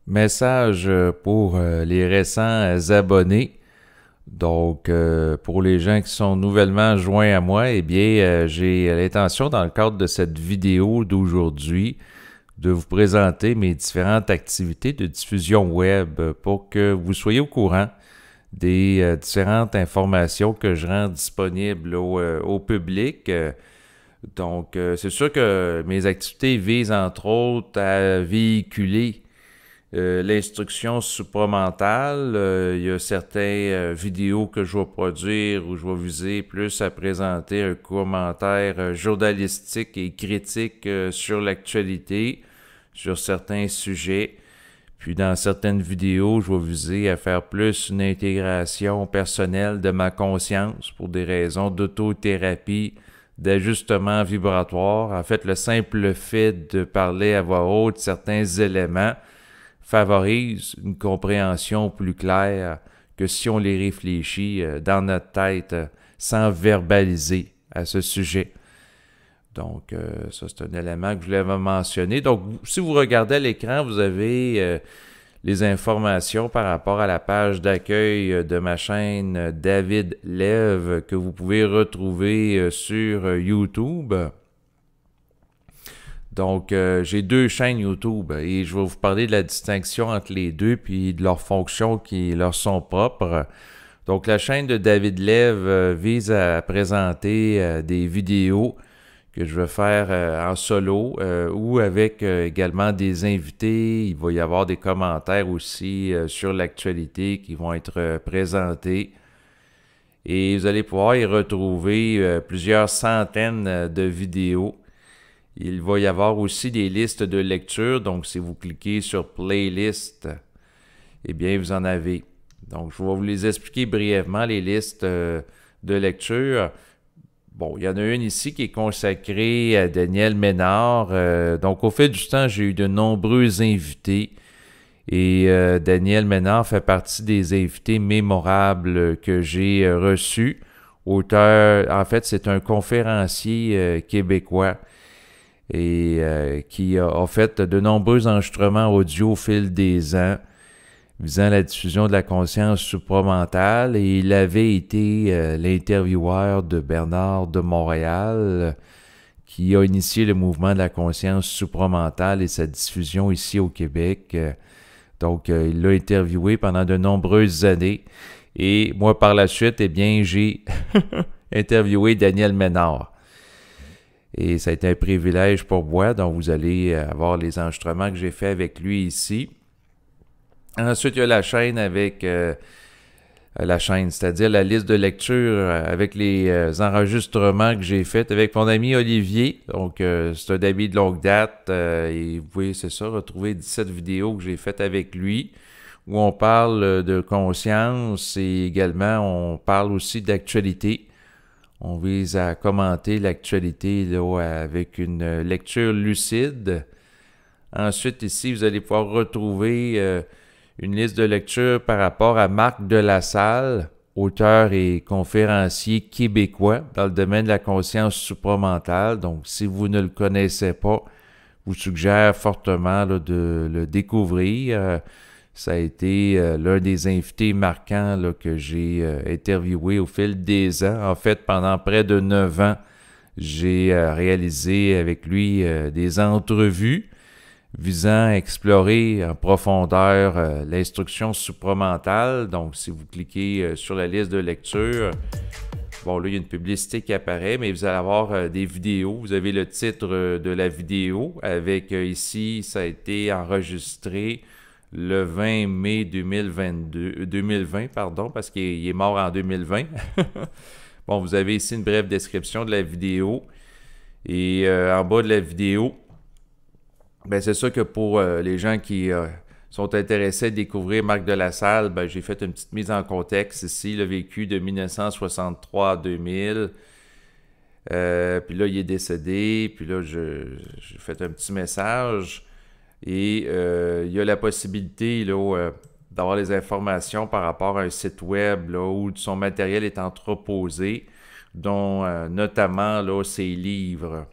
Message pour les récents abonnés. Donc, pour les gens qui sont nouvellement joints à moi, eh bien, j'ai l'intention, dans le cadre de cette vidéo d'aujourd'hui, de vous présenter mes différentes activités de diffusion web pour que vous soyez au courant des différentes informations que je rends disponibles au public. C'est sûr que mes activités visent entre autres à véhiculer l'instruction supramentale. Il y a certaines vidéos que je vais produire où je vais viser plus à présenter un commentaire journalistique et critique sur l'actualité, sur certains sujets. Puis dans certaines vidéos, je vais viser à faire plus une intégration personnelle de ma conscience pour des raisons d'autothérapie, d'ajustement vibratoire. En fait, le simple fait de parler à voix haute certains éléments favorise une compréhension plus claire que si on les réfléchit dans notre tête sans verbaliser à ce sujet. Donc, ça, c'est un élément que je voulais mentionner. Donc, si vous regardez à l'écran, vous avez les informations par rapport à la page d'accueil de ma chaîne David Lève que vous pouvez retrouver sur YouTube. Donc, j'ai deux chaînes YouTube et je vais vous parler de la distinction entre les deux puis de leurs fonctions qui leur sont propres. Donc, la chaîne de David Lève vise à présenter des vidéos que je vais faire en solo ou avec également des invités. Il va y avoir des commentaires aussi sur l'actualité qui vont être présentés. Et vous allez pouvoir y retrouver plusieurs centaines de vidéos. Il va y avoir aussi des listes de lecture, donc si vous cliquez sur Playlist, eh bien vous en avez. Donc je vais vous les expliquer brièvement, les listes de lecture. Bon, il y en a une ici qui est consacrée à Daniel Ménard. Donc au fil du temps, j'ai eu de nombreux invités et Daniel Ménard fait partie des invités mémorables que j'ai reçus. Auteur, en fait, c'est un conférencier québécois et qui a fait de nombreux enregistrements audio au fil des ans visant la diffusion de la conscience supramentale et il avait été l'intervieweur de Bernard de Montréal qui a initié le mouvement de la conscience supramentale et sa diffusion ici au Québec. Donc, il l'a interviewé pendant de nombreuses années et moi par la suite, eh bien, j'ai interviewé Daniel Ménard. Et ça a été un privilège pour moi. Donc, vous allez avoir les enregistrements que j'ai faits avec lui ici. Ensuite, il y a la chaîne avec c'est-à-dire la liste de lecture avec les enregistrements que j'ai faits avec mon ami Olivier. Donc, c'est un ami de longue date. Et vous pouvez, c'est ça, retrouver 17 vidéos que j'ai faites avec lui où on parle de conscience et également on parle aussi d'actualité. On vise à commenter l'actualité là, avec une lecture lucide. Ensuite, ici, vous allez pouvoir retrouver une liste de lecture par rapport à Marc Delassalle, auteur et conférencier québécois dans le domaine de la conscience supramentale. Donc, si vous ne le connaissez pas, je vous suggère fortement là, de le découvrir. Ça a été l'un des invités marquants là, que j'ai interviewé au fil des ans. En fait, pendant près de 9 ans, j'ai réalisé avec lui des entrevues visant à explorer en profondeur l'instruction supramentale. Donc, si vous cliquez sur la liste de lecture, bon, là, il y a une publicité qui apparaît, mais vous allez avoir des vidéos. Vous avez le titre de la vidéo avec ici, ça a été enregistré le 20 mai 2020, pardon, parce qu'il est mort en 2020. Bon, vous avez ici une brève description de la vidéo. Et en bas de la vidéo, ben c'est ça que pour les gens qui sont intéressés à découvrir Marc Delassalle, ben j'ai fait une petite mise en contexte ici, le vécu de 1963 à 2000. Puis là, il est décédé. Puis là, j'ai fait un petit message. Et il y a la possibilité là, d'avoir les informations par rapport à un site web là, où son matériel est entreposé, dont notamment là, ses livres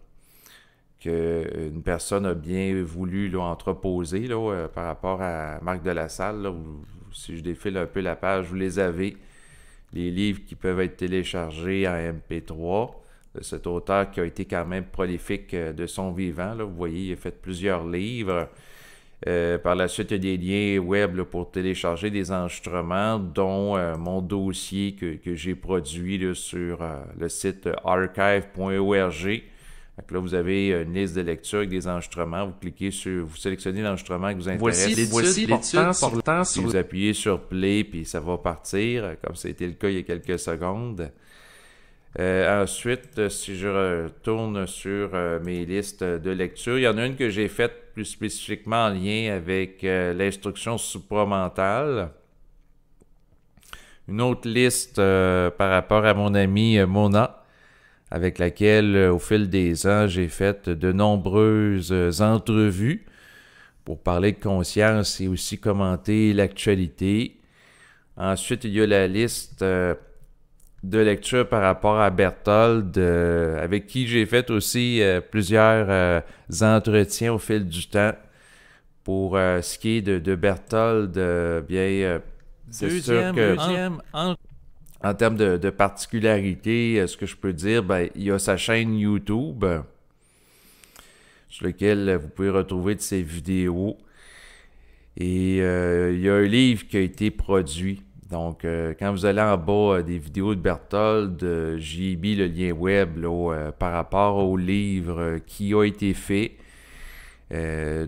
qu'une personne a bien voulu là, entreposer là, par rapport à Marc de la Salle. Là, si je défile un peu la page, vous les avez. Les livres qui peuvent être téléchargés en MP3 de cet auteur qui a été quand même prolifique de son vivant. Là. Vous voyez, il a fait plusieurs livres. Par la suite, il y a des liens web là, pour télécharger des enregistrements, dont mon dossier que j'ai produit là, sur le site archive.org. Donc là, vous avez une liste de lecture avec des enregistrements. Vous cliquez sur, vous sélectionnez l'enregistrement qui vous intéresse. Voici l'étude. Puis vous appuyez sur Play, puis ça va partir, comme ça a été le cas il y a quelques secondes. Ensuite, si je retourne sur mes listes de lecture, il y en a une que j'ai faite plus spécifiquement en lien avec l'instruction supramentale. Une autre liste par rapport à mon ami Mona, avec laquelle, au fil des ans, j'ai fait de nombreuses entrevues pour parler de conscience et aussi commenter l'actualité. Ensuite, il y a la liste de lecture par rapport à Berthold, avec qui j'ai fait aussi plusieurs entretiens au fil du temps. Pour ce qui est de Berthold, c'est sûr que en termes de particularité, ce que je peux dire, il y a sa chaîne YouTube sur laquelle vous pouvez retrouver de ses vidéos. Et il y a un livre qui a été produit. Donc, quand vous allez en bas des vidéos de Berthold, j'ai mis le lien web là, par rapport au livre qui a été fait.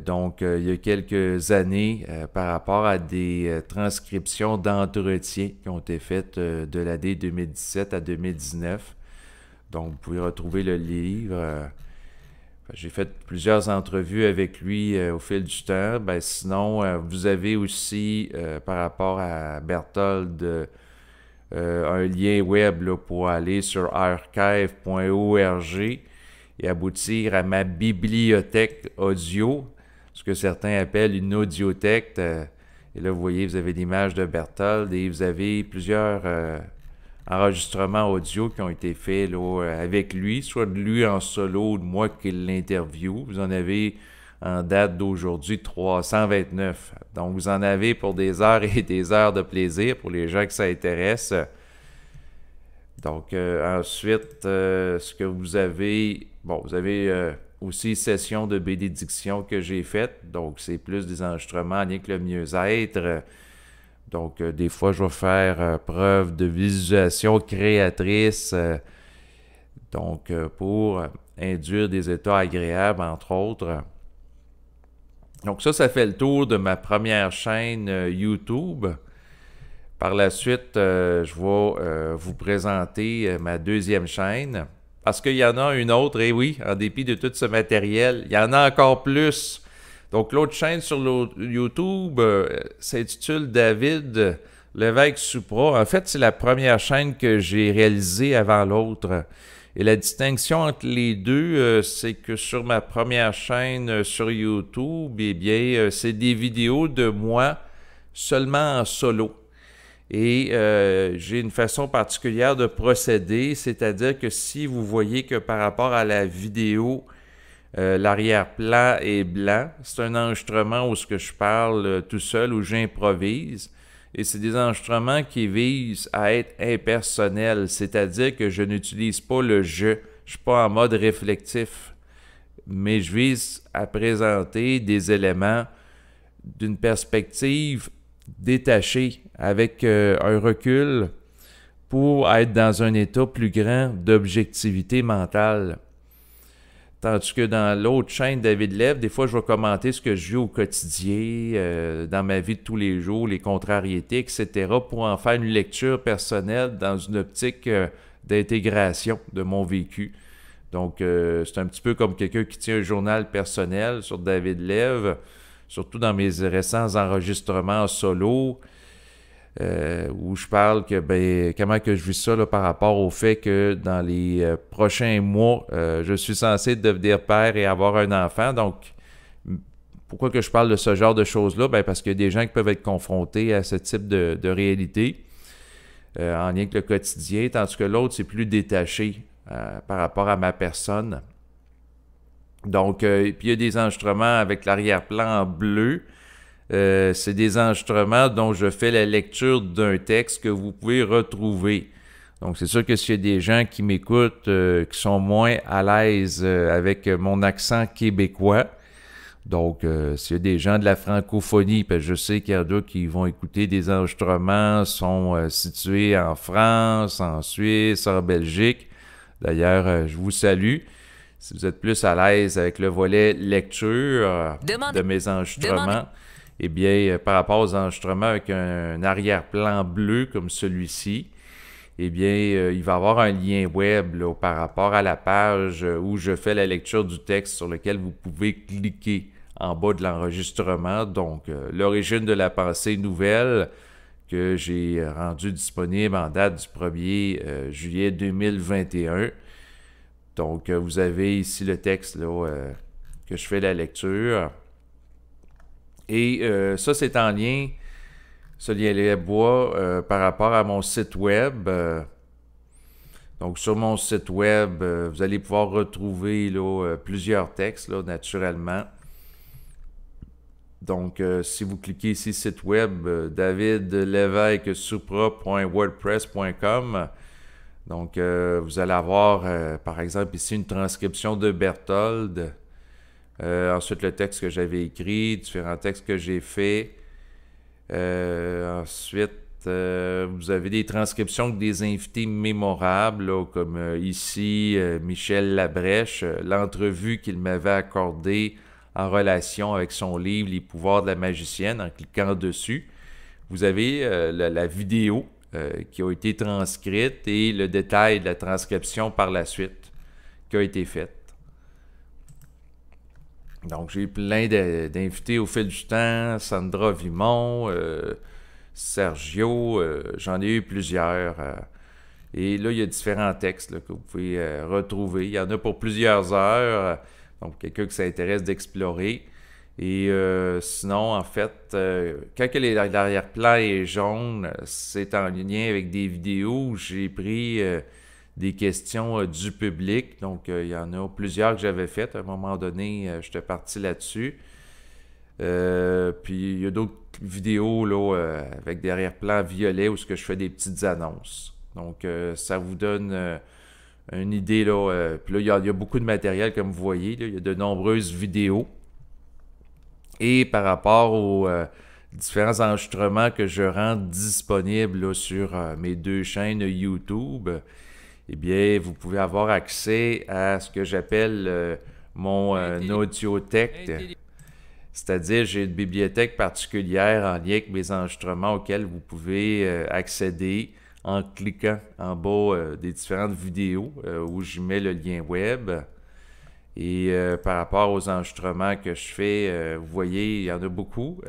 Donc, il y a quelques années, par rapport à des transcriptions d'entretien qui ont été faites de l'année 2017 à 2019. Donc, vous pouvez retrouver le livre. J'ai fait plusieurs entrevues avec lui au fil du temps. Sinon, vous avez aussi, par rapport à Berthold, un lien web là, pour aller sur archive.org et aboutir à ma bibliothèque audio, ce que certains appellent une audiothèque. Et là, vous voyez, vous avez l'image de Berthold et vous avez plusieurs enregistrements audio qui ont été faits là, avec lui, soit de lui en solo ou de moi qui l'interview. Vous en avez en date d'aujourd'hui 329. Donc, vous en avez pour des heures et des heures de plaisir pour les gens que ça intéresse. Donc, ensuite, ce que vous avez... Bon, vous avez aussi session de bénédiction que j'ai faite. Donc, c'est plus des enregistrements en lien avec le mieux-être. Donc, des fois, je vais faire preuve de visualisation créatrice. Donc, pour induire des états agréables, entre autres. Donc, ça fait le tour de ma première chaîne YouTube. Par la suite, je vais vous présenter ma deuxième chaîne. Parce qu'il y en a une autre, et oui, en dépit de tout ce matériel, il y en a encore plus. Donc, l'autre chaîne sur YouTube s'intitule David Lévesque Supra. En fait, c'est la première chaîne que j'ai réalisée avant l'autre. Et la distinction entre les deux, c'est que sur ma première chaîne sur YouTube, eh bien, c'est des vidéos de moi seulement en solo. Et j'ai une façon particulière de procéder, c'est-à-dire que si vous voyez que par rapport à la vidéo, l'arrière-plan est blanc, c'est un enregistrement où ce que je parle tout seul, où j'improvise. Et c'est des enregistrements qui visent à être impersonnels, c'est-à-dire que je n'utilise pas le « je ». Je ne suis pas en mode réflectif, mais je vise à présenter des éléments d'une perspective détachée, avec un recul pour être dans un état plus grand d'objectivité mentale. Tandis que dans l'autre chaîne, David Lève, des fois, je vais commenter ce que je vis au quotidien, dans ma vie de tous les jours, les contrariétés, etc., pour en faire une lecture personnelle dans une optique d'intégration de mon vécu. Donc, c'est un petit peu comme quelqu'un qui tient un journal personnel sur David Lève, surtout dans mes récents enregistrements solo, où je parle que comment que je vis ça là, par rapport au fait que dans les prochains mois, je suis censé devenir père et avoir un enfant. Donc, pourquoi que je parle de ce genre de choses-là? Parce qu'il y a des gens qui peuvent être confrontés à ce type de réalité en lien avec le quotidien, tandis que l'autre, c'est plus détaché par rapport à ma personne. Donc, puis il y a des enregistrements avec l'arrière-plan en bleu. C'est des enregistrements dont je fais la lecture d'un texte que vous pouvez retrouver. Donc, c'est sûr que s'il y a des gens qui m'écoutent qui sont moins à l'aise avec mon accent québécois, donc s'il y a des gens de la francophonie, parce que je sais qu'il y en a qui vont écouter des enregistrements, sont situés en France, en Suisse, en Belgique. D'ailleurs, je vous salue. Si vous êtes plus à l'aise avec le volet lecture de mes enregistrements, eh bien, par rapport aux enregistrements avec un arrière-plan bleu comme celui-ci, eh bien, il va y avoir un lien web là, par rapport à la page où je fais la lecture du texte sur lequel vous pouvez cliquer en bas de l'enregistrement. Donc, l'origine de la pensée nouvelle que j'ai rendue disponible en date du 1er juillet 2021. Donc, vous avez ici le texte là, que je fais la lecture. Et ça, c'est en lien, ce lien bois, par rapport à mon site web. Donc, sur mon site web, vous allez pouvoir retrouver là, plusieurs textes, là, naturellement. Donc, si vous cliquez ici, site web, davidlevesque-supra.wordpress.com. Donc, vous allez avoir, par exemple, ici une transcription de Berthold. Ensuite, le texte que j'avais écrit, différents textes que j'ai faits. Ensuite, vous avez des transcriptions de des invités mémorables, là, comme ici, Michel Labrèche, l'entrevue qu'il m'avait accordée en relation avec son livre « Les pouvoirs de la magicienne » en cliquant dessus. Vous avez la vidéo qui a été transcrite et le détail de la transcription par la suite qui a été faite. Donc, j'ai plein d'invités au fil du temps, Sandra Vimon, Sergio, j'en ai eu plusieurs. Et là, il y a différents textes là, que vous pouvez retrouver. Il y en a pour plusieurs heures, donc quelqu'un qui s'intéresse d'explorer. Et sinon, en fait, quand l'arrière-plan est jaune, c'est en lien avec des vidéos où j'ai pris des questions du public. Donc, il y en a plusieurs que j'avais faites. À un moment donné, j'étais parti là-dessus. Puis, il y a d'autres vidéos là, avec des arrière-plans violets où je fais des petites annonces. Donc, ça vous donne une idée. Là, puis là, il y a beaucoup de matériel, comme vous voyez. Là, il y a de nombreuses vidéos. Et par rapport aux différents enregistrements que je rends disponibles là, sur mes deux chaînes YouTube, eh bien, vous pouvez avoir accès à ce que j'appelle mon audiothèque. C'est-à-dire, j'ai une bibliothèque particulière en lien avec mes enregistrements auxquels vous pouvez accéder en cliquant en bas des différentes vidéos où j'y mets le lien web. Et par rapport aux enregistrements que je fais, vous voyez, il y en a beaucoup.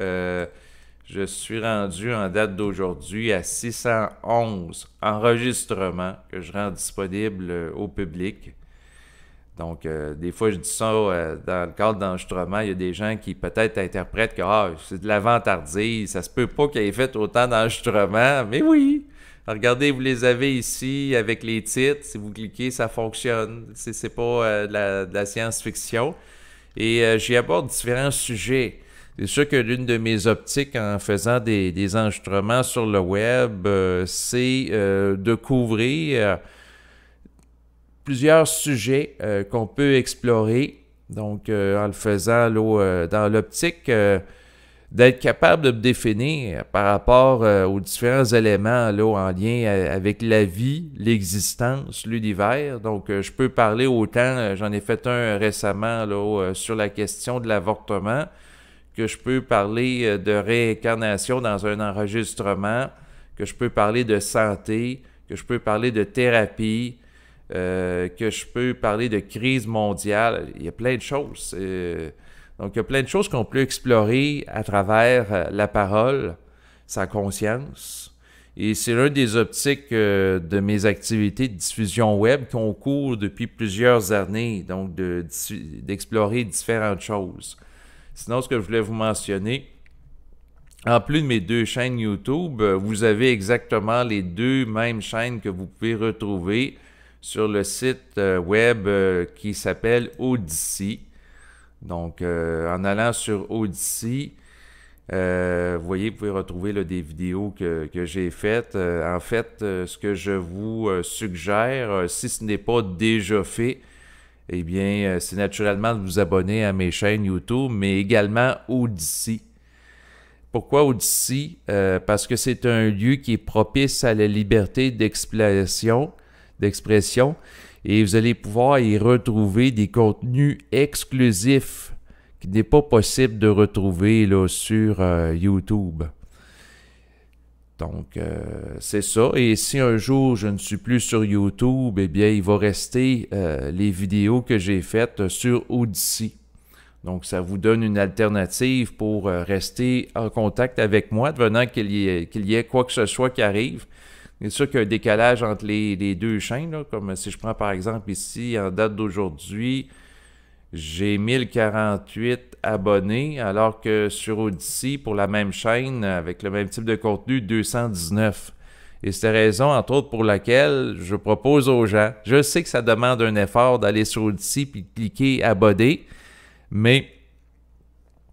Je suis rendu en date d'aujourd'hui à 611 enregistrements que je rends disponibles au public. Donc, des fois, je dis ça dans le cadre d'enregistrement. Il y a des gens qui peut-être interprètent que c'est de la vantardise, ça se peut pas qu'il ait fait autant d'enregistrements. Mais oui! Regardez, vous les avez ici avec les titres. Si vous cliquez, ça fonctionne. C'est pas de la science-fiction. Et j'y aborde différents sujets. C'est sûr que l'une de mes optiques en faisant des enregistrements sur le web, c'est de couvrir plusieurs sujets qu'on peut explorer. Donc, en le faisant là, dans l'optique d'être capable de me définir par rapport aux différents éléments là, en lien avec la vie, l'existence, l'univers. Donc, je peux parler autant, j'en ai fait un récemment là, sur la question de l'avortement, que je peux parler de réincarnation dans un enregistrement, que je peux parler de santé, que je peux parler de thérapie, que je peux parler de crise mondiale. Il y a plein de choses. Donc, il y a plein de choses qu'on peut explorer à travers la parole, sa conscience. Et c'est l'un des optiques de mes activités de diffusion web qui ont cours depuis plusieurs années, donc d'explorer différentes choses. Sinon, ce que je voulais vous mentionner, en plus de mes deux chaînes YouTube, vous avez exactement les deux mêmes chaînes que vous pouvez retrouver sur le site web qui s'appelle Odyssey. Donc, en allant sur Odysee, vous voyez, vous pouvez retrouver là, des vidéos que j'ai faites. En fait, ce que je vous suggère, si ce n'est pas déjà fait, eh bien, c'est naturellement de vous abonner à mes chaînes YouTube, mais également Odysee. Pourquoi Odysee? Parce que c'est un lieu qui est propice à la liberté d'expression, et vous allez pouvoir y retrouver des contenus exclusifs qu'il n'est pas possible de retrouver là, sur YouTube. Donc, c'est ça. Et si un jour je ne suis plus sur YouTube, eh bien, il va rester les vidéos que j'ai faites sur Odysee. Donc, ça vous donne une alternative pour rester en contact avec moi, devenant qu'il y ait quoi que ce soit qui arrive. C'est sûr qu'il y a un décalage entre les deux chaînes, là, comme si je prends par exemple ici, en date d'aujourd'hui, j'ai 1048 abonnés, alors que sur Odysee, pour la même chaîne, avec le même type de contenu, 219. Et c'est la raison, entre autres, pour laquelle je propose aux gens, je sais que ça demande un effort d'aller sur Odysee puis cliquer abonner, mais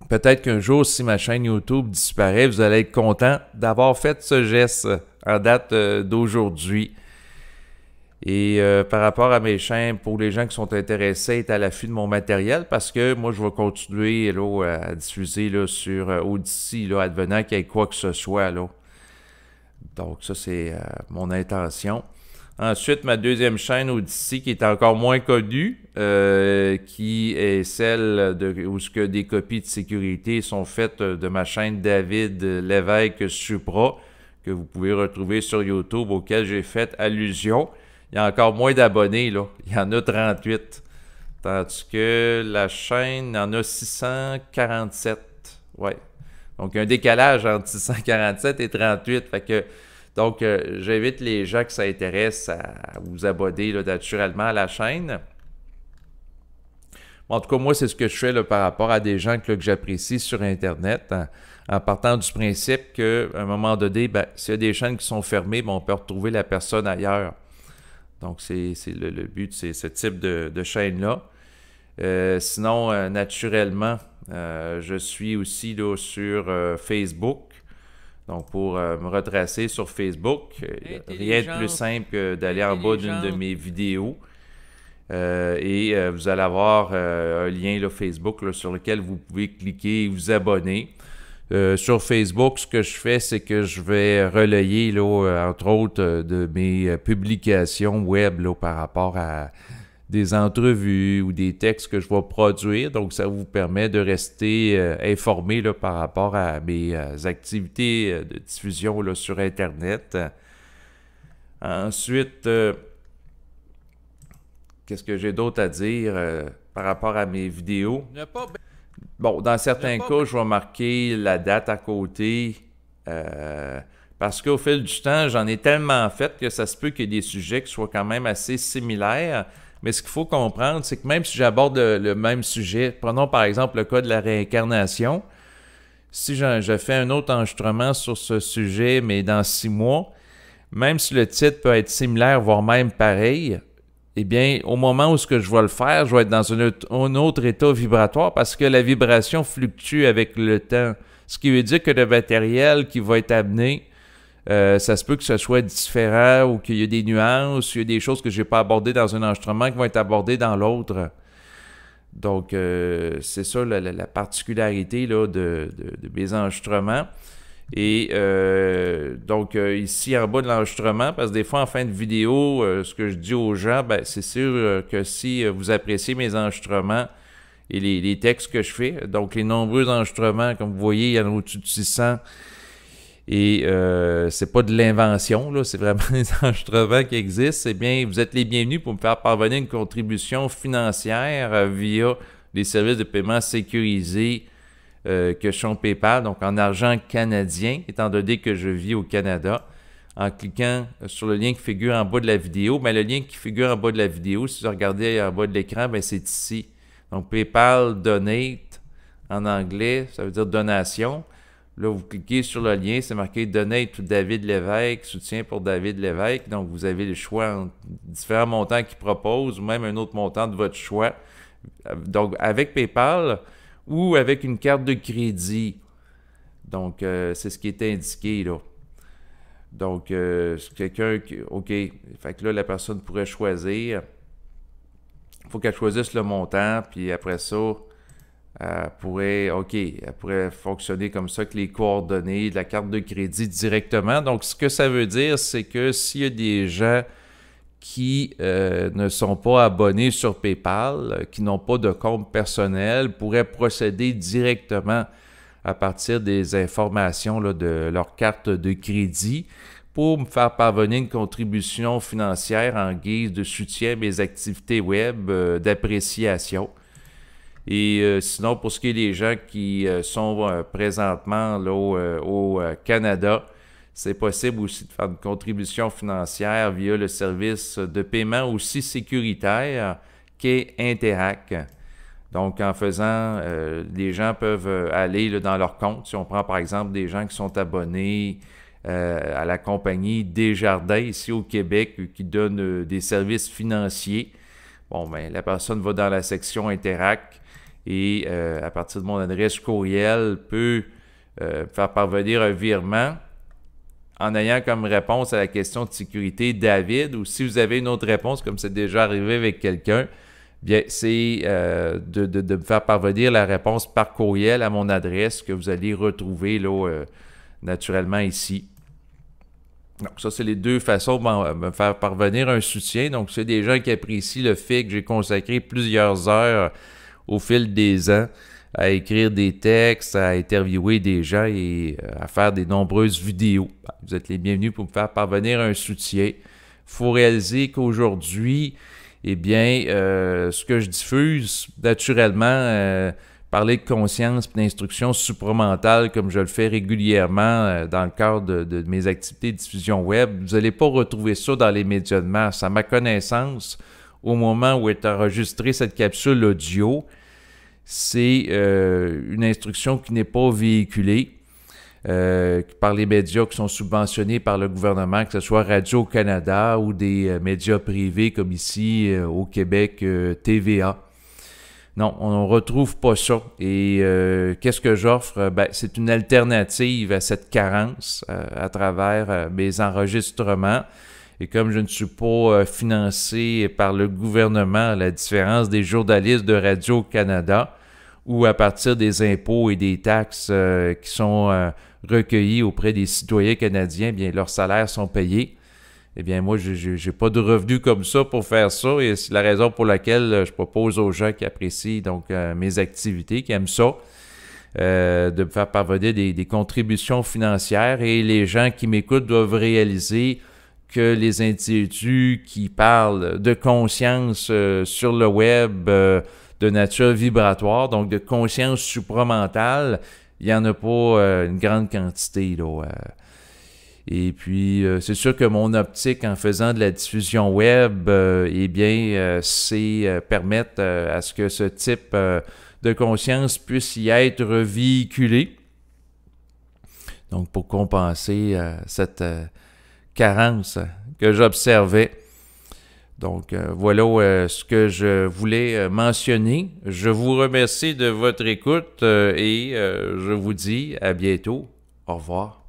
peut-être qu'un jour, si ma chaîne YouTube disparaît, vous allez être content d'avoir fait ce geste en date d'aujourd'hui. Et par rapport à mes chaînes, pour les gens qui sont intéressés, être à l'affût de mon matériel, parce que moi, je vais continuer là, à diffuser là, sur Odysee, là, advenant qu'il y ait quoi que ce soit. Là. Donc ça, c'est mon intention. Ensuite, ma deuxième chaîne Odysee, qui est encore moins connue, qui est celle où des copies de sécurité sont faites de ma chaîne David Lévesque Supra, que vous pouvez retrouver sur YouTube, auquel j'ai fait allusion. Il y a encore moins d'abonnés, là. Il y en a 38. Tandis que la chaîne en a 647. Ouais. Donc, il y a un décalage entre 647 et 38. Fait que, donc, j'invite les gens qui s'intéressent à vous abonner là, naturellement à la chaîne. Bon, en tout cas, moi, c'est ce que je fais là, par rapport à des gens que j'apprécie sur Internet, en partant du principe qu'à un moment donné, ben, s'il y a des chaînes qui sont fermées, ben, on peut retrouver la personne ailleurs. Donc, c'est le but, c'est ce type de chaîne-là. Sinon, naturellement, je suis aussi là, sur Facebook. Donc, pour me retracer sur Facebook, rien de plus simple que d'aller en bas d'une de mes vidéos. Et vous allez avoir un lien là, Facebook là, sur lequel vous pouvez cliquer et vous abonner. Sur Facebook, ce que je fais, c'est que je vais relayer, là, entre autres, de mes publications web là, par rapport à des entrevues ou des textes que je vais produire. Donc, ça vous permet de rester informé là, par rapport à mes activités de diffusion là, sur Internet. Ensuite, qu'est-ce que j'ai d'autre à dire par rapport à mes vidéos? Bon, dans certains cas, je vais marquer la date à côté parce qu'au fil du temps, j'en ai tellement fait que ça se peut qu'il y ait des sujets qui soient quand même assez similaires. Mais ce qu'il faut comprendre, c'est que même si j'aborde le même sujet, prenons par exemple le cas de la réincarnation, si je fais un autre enregistrement sur ce sujet, mais dans 6 mois, même si le titre peut être similaire, voire même pareil, eh bien, au moment où je vais le faire, je vais être dans un autre état vibratoire parce que la vibration fluctue avec le temps. Ce qui veut dire que le matériel qui va être amené, ça se peut que ce soit différent ou qu'il y ait des nuances, il y a des choses que je n'ai pas abordées dans un enregistrement qui vont être abordées dans l'autre. Donc, c'est ça la particularité là, de mes enregistrements. Et donc, ici en bas de l'enregistrement, parce que des fois en fin de vidéo, ce que je dis aux gens, ben, c'est sûr que si vous appréciez mes enregistrements et les textes que je fais, donc les nombreux enregistrements, comme vous voyez, il y en a au-dessus de 600. Et c'est pas de l'invention, là, c'est vraiment des enregistrements qui existent. Eh bien, vous êtes les bienvenus pour me faire parvenir une contribution financière via les services de paiement sécurisés que sont PayPal, donc en argent canadien, étant donné que je vis au Canada, en cliquant sur le lien qui figure en bas de la vidéo. Mais le lien qui figure en bas de la vidéo, si vous regardez en bas de l'écran, ben c'est ici. Donc PayPal Donate en anglais, ça veut dire donation. Là, vous cliquez sur le lien, c'est marqué Donate to David Lévesque, soutien pour David Lévesque. Donc, vous avez le choix entre différents montants qu'il propose ou même un autre montant de votre choix. Donc, avec PayPal ou avec une carte de crédit. Donc, c'est ce qui est indiqué là. Donc, quelqu'un qui... OK. Fait que là, la personne pourrait choisir. Il faut qu'elle choisisse le montant, puis après ça, elle pourrait fonctionner comme ça avec les coordonnées de la carte de crédit directement. Donc, ce que ça veut dire, c'est que s'il y a des gens qui ne sont pas abonnés sur PayPal, qui n'ont pas de compte personnel, pourraient procéder directement à partir des informations là, de leur carte de crédit pour me faire parvenir une contribution financière en guise de soutien à mes activités web d'appréciation. Et sinon, pour ce qui est des gens qui sont présentement là, au Canada, c'est possible aussi de faire une contribution financière via le service de paiement aussi sécuritaire qu'est Interac. Donc, en faisant, les gens peuvent aller là, dans leur compte. Si on prend par exemple des gens qui sont abonnés à la compagnie Desjardins ici au Québec qui donne des services financiers, bon, ben, la personne va dans la section Interac et à partir de mon adresse courriel peut faire parvenir un virement en ayant comme réponse à la question de sécurité David, ou si vous avez une autre réponse, comme c'est déjà arrivé avec quelqu'un, bien, c'est de me faire parvenir la réponse par courriel à mon adresse que vous allez retrouver là, naturellement ici. Donc, ça, c'est les deux façons de me faire parvenir un soutien. Donc, c'est des gens qui apprécient le fait que j'ai consacré plusieurs heures au fil des ans à écrire des textes, à interviewer des gens et à faire des nombreuses vidéos. Vous êtes les bienvenus pour me faire parvenir un soutien. Il faut réaliser qu'aujourd'hui, eh bien, ce que je diffuse, naturellement, parler de conscience et d'instruction supramentale, comme je le fais régulièrement dans le cadre de mes activités de diffusion web, vous n'allez pas retrouver ça dans les médias de masse. À ma connaissance, au moment où est enregistrée cette capsule audio, c'est une instruction qui n'est pas véhiculée par les médias qui sont subventionnés par le gouvernement, que ce soit Radio-Canada ou des médias privés comme ici au Québec, TVA. Non, on ne retrouve pas ça. Et qu'est-ce que j'offre? Ben, c'est une alternative à cette carence à travers mes enregistrements. Et comme je ne suis pas financé par le gouvernement, à la différence des journalistes de Radio-Canada, ou à partir des impôts et des taxes qui sont recueillis auprès des citoyens canadiens, bien leurs salaires sont payés. Eh bien, moi, je n'ai pas de revenus comme ça pour faire ça, et c'est la raison pour laquelle je propose aux gens qui apprécient donc mes activités, qui aiment ça, de me faire parvenir des contributions financières, et les gens qui m'écoutent doivent réaliser que les individus qui parlent de conscience sur le web de nature vibratoire, donc de conscience supramentale, il n'y en a pas une grande quantité là. Et puis, c'est sûr que mon optique en faisant de la diffusion web, eh bien, c'est permettre à ce que ce type de conscience puisse y être véhiculé. Donc, pour compenser cette carence que j'observais. Donc, voilà ce que je voulais mentionner. Je vous remercie de votre écoute et je vous dis à bientôt. Au revoir.